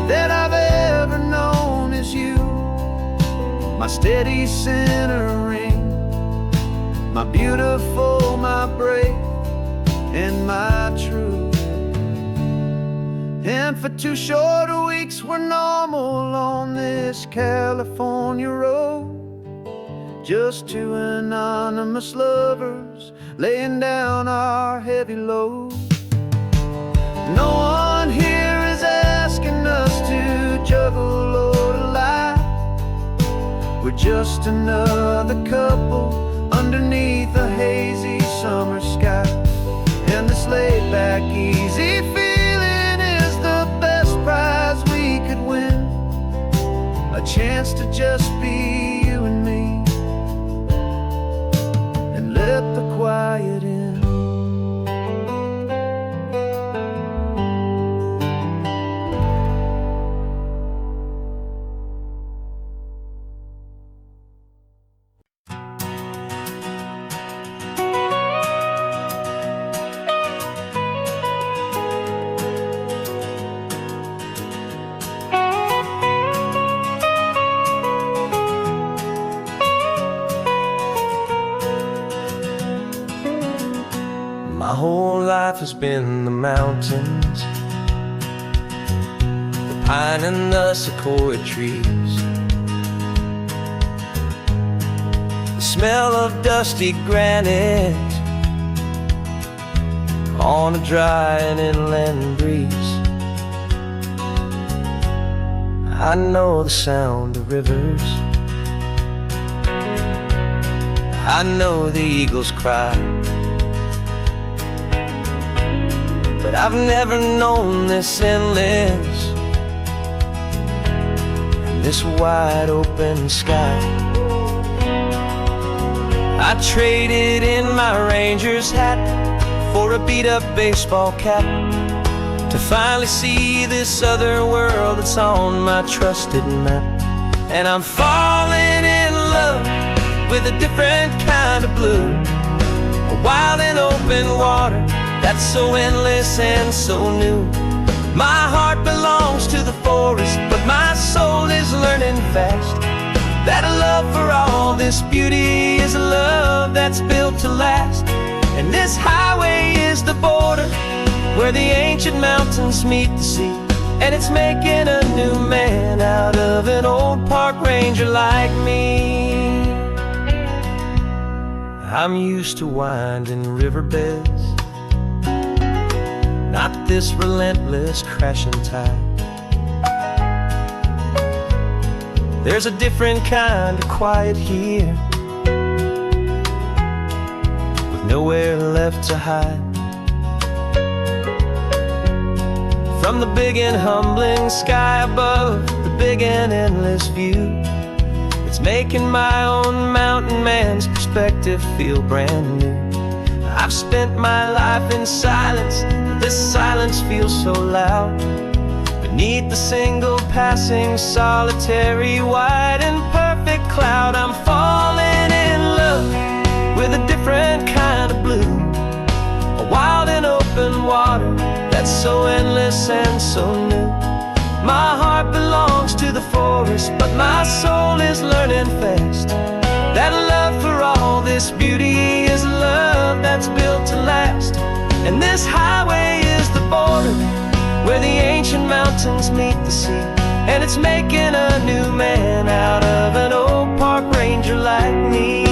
that I've ever known is you, my steady centering, my beautiful, my brave, and my true. And for 2 short weeks we're normal on this California road, just 2 anonymous lovers laying down our heavy load. No one here is asking us to juggle or to lie. We're just another couple underneath a hazy summer sky. And this laid-back, easy feeling is the best prize we could win, a chance to just be you and me, and let the quiet in. My whole life has been the mountains, the pine and the sequoia trees, the smell of dusty granite on a dry and inland breeze. I know the sound of rivers, I know the eagles cry, but I've never known this endless and this wide open sky. I traded in my Ranger's hat for a beat-up baseball cap, to finally see this other world that's on my trusted map. And I'm falling in love with a different kind of blue, a wild and open water that's so endless and so new. My heart belongs to the forest, but my soul is learning fast that a love for all this beauty is a love that's built to last. And this highway is the border where the ancient mountains meet the sea, and it's making a new man out of an old park ranger like me. I'm used to winding riverbeds, not this relentless crashing tide. There's a different kind of quiet here, with nowhere left to hide. From the big and humbling sky above, the big and endless view, it's making my own mountain man's perspective feel brand new. I've spent my life in silence, this silence feels so loud. Beneath the single passing solitary white and perfect cloud, I'm falling in love with a different kind of blue, a wild and open water that's so endless and so new. My heart belongs to the forest, but my soul is learning fast that a love for all this beauty is a love that's built to last. And this highway is the border where the ancient mountains meet the sea, and it's making a new man out of an old park ranger like me.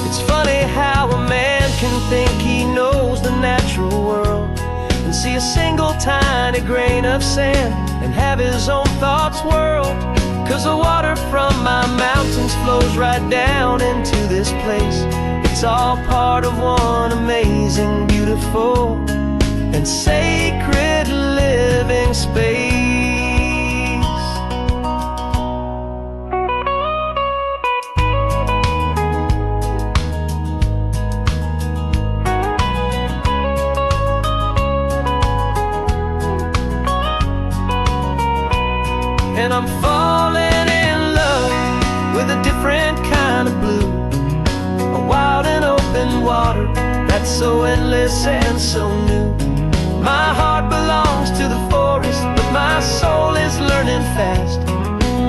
It's funny how a man can think he knows the natural world and see a single tiny grain of sand and have his own thoughts whirled. 'Cause the water from my mountains flows right down into this place. It's all part of one amazing, beautiful, and sacred living space. And I'm falling in love with a different kind of blue, a wild and open water that's so endless and so new. My heart belongs to the forest, but my soul is learning fast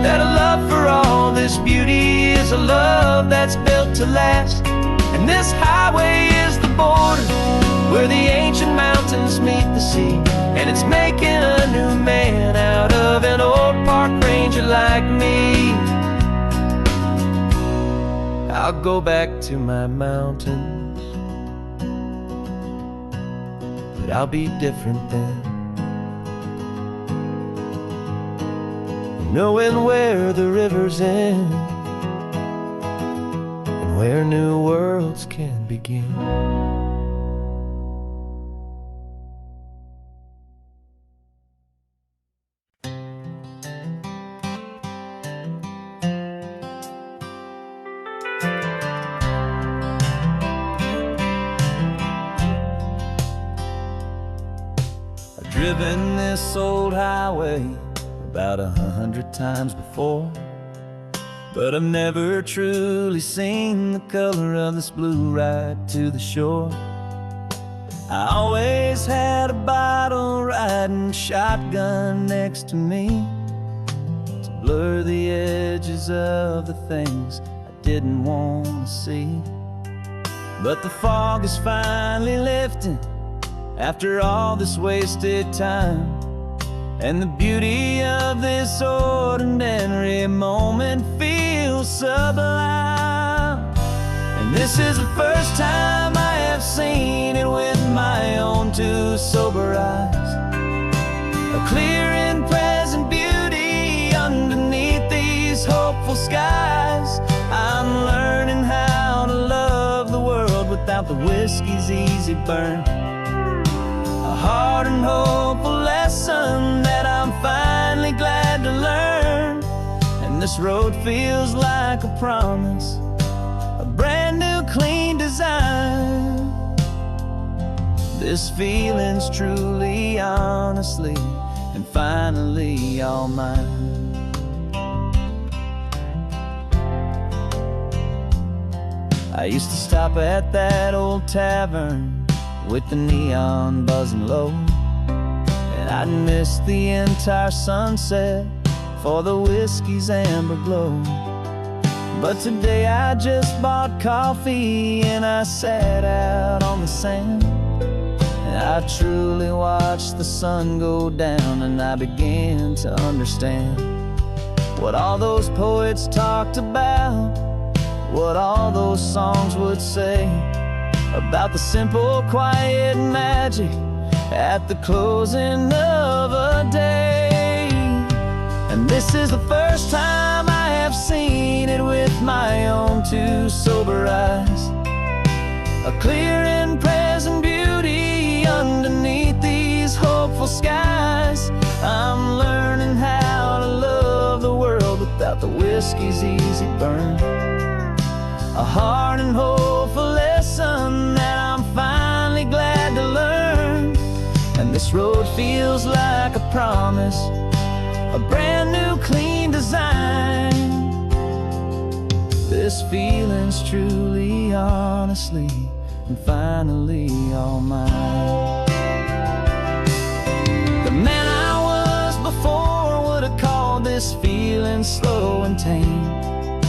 that a love for all this beauty is a love that's built to last. And this highway is the border where the ancient mountains meet the sea, and it's making a new man out of an old park ranger like me. I'll go back to my mountains, but I'll be different then, knowing where the rivers end and where new worlds can begin. Driven this old highway about 100 times before, but I've never truly seen the color of this blue right to the shore. I always had a bottle riding shotgun next to me to blur the edges of the things I didn't want to see. But the fog is finally lifting after all this wasted time, and the beauty of this ordinary moment feels sublime. And this is the first time I have seen it with my own two sober eyes, a clear and present beauty underneath these hopeful skies. I'm learning how to love the world without the whiskey's easy burn, a hard and hopeful lesson that I'm finally glad to learn. And this road feels like a promise, a brand new clean design. This feeling's truly, honestly, and finally all mine. I used to stop at that old tavern with the neon buzzing low, and I'd miss the entire sunset for the whiskey's amber glow. But today I just bought coffee and I sat out on the sand, and I truly watched the sun go down, and I began to understand what all those poets talked about, what all those songs would say about the simple, quiet magic at the closing of a day. And this is the first time I have seen it with my own two sober eyes, a clear and present beauty underneath these hopeful skies. I'm learning how to love the world without the whiskey's easy burn, a hard and hopeful lesson that I'm finally glad to learn. And this road feels like a promise, a brand new clean design. This feeling's truly, honestly, and finally all mine. The man I was before would have called this feeling slow and tame.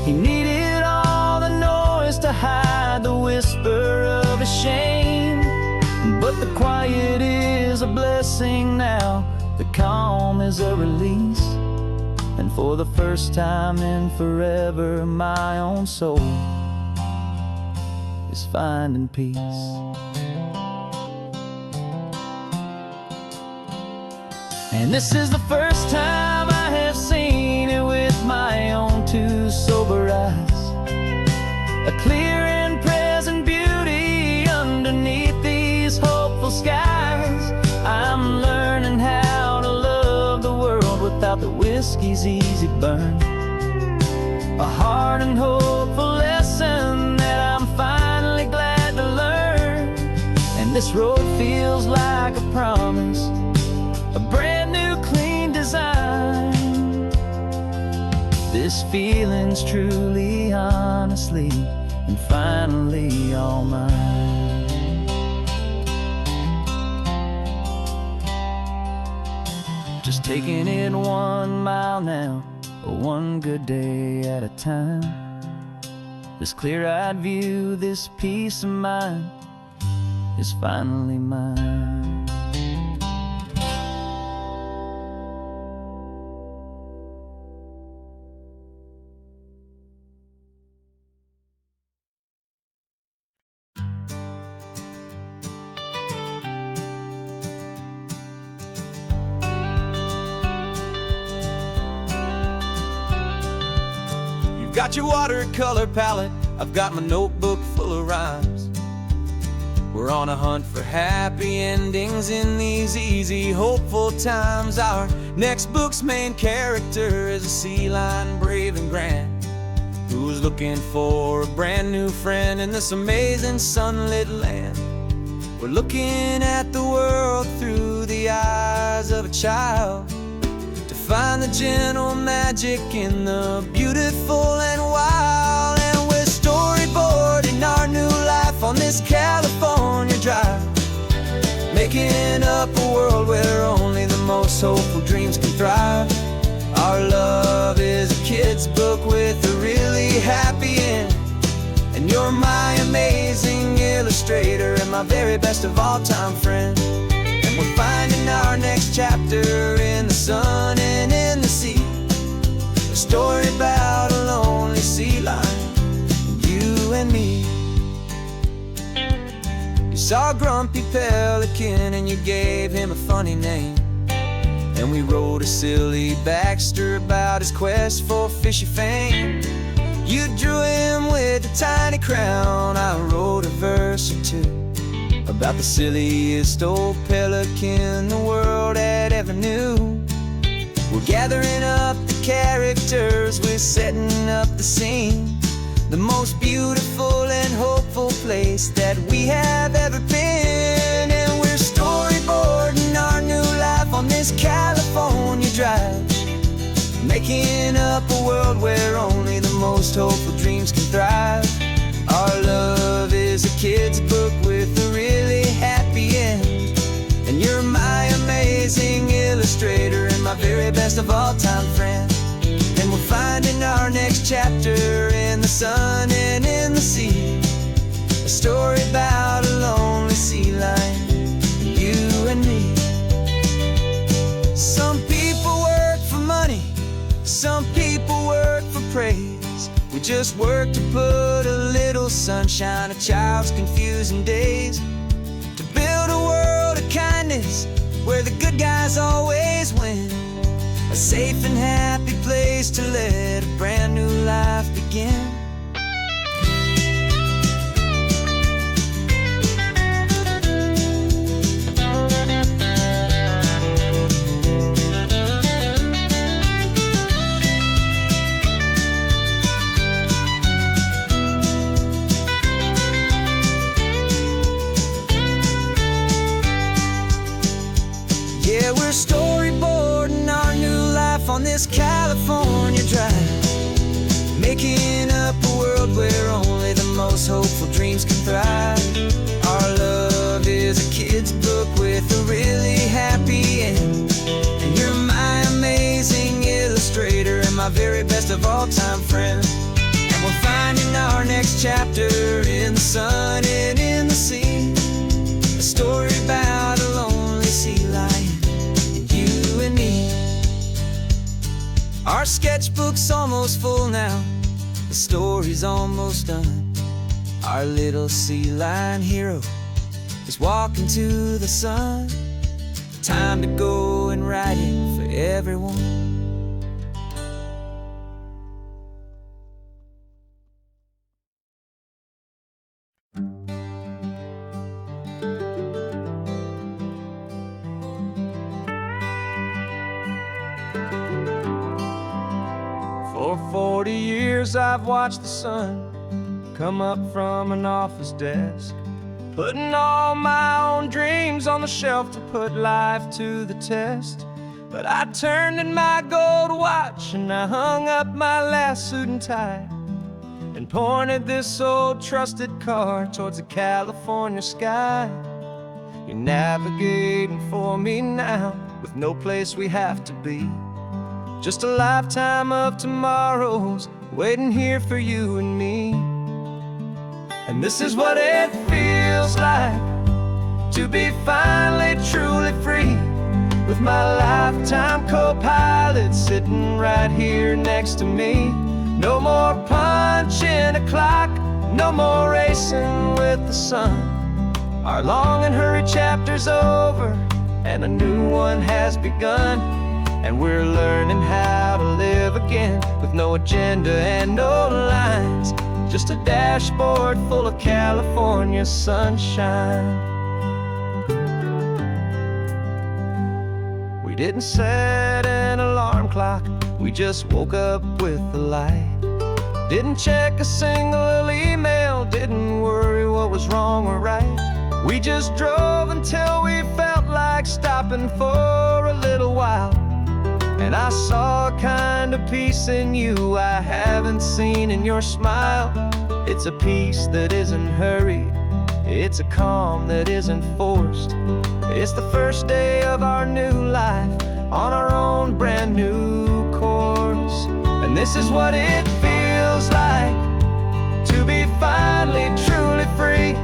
He needed all the noise to hide the whisper of his shame. But the quiet is a blessing now, the calm is a release, and for the first time in forever my own soul is finding peace. And this is the first time I have seen it with my own two sober eyes, a clear and present beauty underneath these hopeful skies. I'm learning how to love the world without the whiskey's easy burn, a hard and hopeful lesson that I'm finally glad to learn. And this road feels like a promise, a brand new clean design. This feeling's truly, honestly, and finally all mine. Just taking it 1 mile now, one good day at a time. This clear-eyed view, this peace of mind is finally mine. Got your watercolor palette, I've got my notebook full of rhymes. We're on a hunt for happy endings in these easy, hopeful times. Our next book's main character is a sea lion, brave and grand, who's looking for a brand new friend in this amazing sunlit land. We're looking at the world through the eyes of a child, find the gentle magic in the beautiful and wild. And we're storyboarding our new life on this California drive, making up a world where only the most hopeful dreams can thrive. Our love is a kid's book with a really happy end, and you're my amazing illustrator and my very best of all-time friend. We're finding our next chapter in the sun and in the sea, a story about a lonely sea lion, you and me. You saw a grumpy pelican and you gave him a funny name, and we wrote a silly Baxter about his quest for fishy fame. You drew him with a tiny crown, I wrote a verse or two about the silliest old pelican the world had ever knew. We're gathering up the characters, we're setting up the scene, the most beautiful and hopeful place that we have ever been. making up a world where only the most hopeful dreams can thrive. Our love is a kid's book with a really happy end, and you're my amazing illustrator and my very best of all time friend. And we're finding our next chapter in the sun and in the sea, a story about a lonely sea lion, you and me. Some people work for money, some people work for praise. We just work to put a little sunshine in a child's confusing days, to build a world of kindness where the good guys always win, a safe and happy place to let a brand new life begin. Yeah, we're storyboarding our new life on this California drive, making up a world where only the most hopeful dreams can thrive. Our love is a kid's book with a really happy end, and you're my amazing illustrator and my very best of all time friend. And we're finding our next chapter in the sun and in the sea, a story about a lonely sea lion, you and me. Our sketchbook's almost full now, the story's almost done. Our little sea lion hero is walking to the sun. Time to go and write it for everyone. For 40 years I've watched the sun come up from an office desk, putting all my own dreams on the shelf to put life to the test. But I turned in my gold watch and I hung up my last suit and tie, and pointed this old trusted car towards the California sky. You're navigating for me now with no place we have to be, just a lifetime of tomorrows waiting here for you and me. And this is what it feels like to be finally truly free, with my lifetime co-pilot sitting right here next to me. No more punching a clock, no more racing with the sun. Our long and hurried chapter's over and a new one has begun, and we're learning how to live again with no agenda and no lines, just a dashboard full of California sunshine. We didn't set an alarm clock, we just woke up with the light. Didn't check a single email, didn't worry what was wrong or right. We just drove until we felt like stopping for a little while. And I saw a kind of peace in you I haven't seen in your smile. It's a peace that isn't hurried, it's a calm that isn't forced. It's the first day of our new life on our own brand new course. And this is what it feels like to be finally truly free,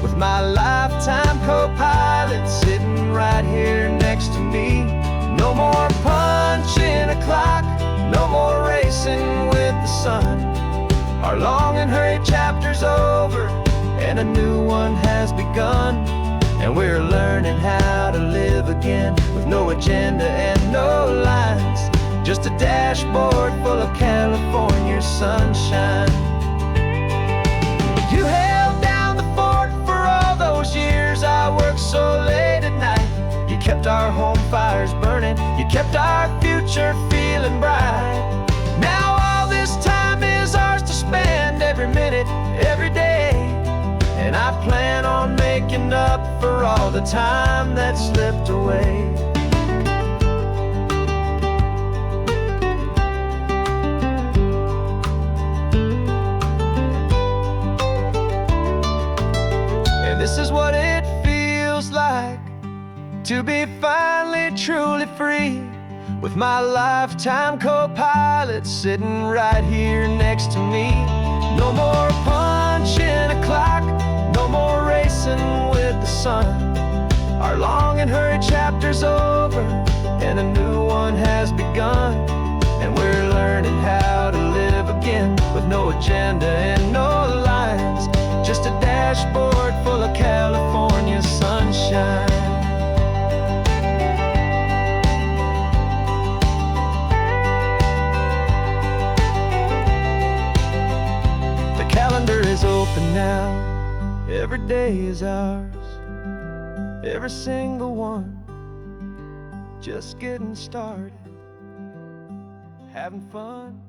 with my lifetime co-pilot sitting right here next to me. No more punching a clock, no more racing with the sun. Our long and hurried chapter's over and a new one has begun, and we're learning how to live again with no agenda and no lines, just a dashboard full of California sunshine. You held down the fort for all those years I worked so late at night. You kept our home fires burning, you kept our future feeling bright. Now all this time is ours to spend, every minute, every day. And I plan on making up for all the time that slipped away. to be finally truly free, with my lifetime co-pilot sitting right here next to me. No more punching a clock, no more racing with the sun. Our long and hurried chapter's over, and a new one has begun. And we're learning how to live again, with no agenda and no lines, just a dashboard full of California sunshine. The calendar is open now, every day is ours, every single one, just getting started, having fun.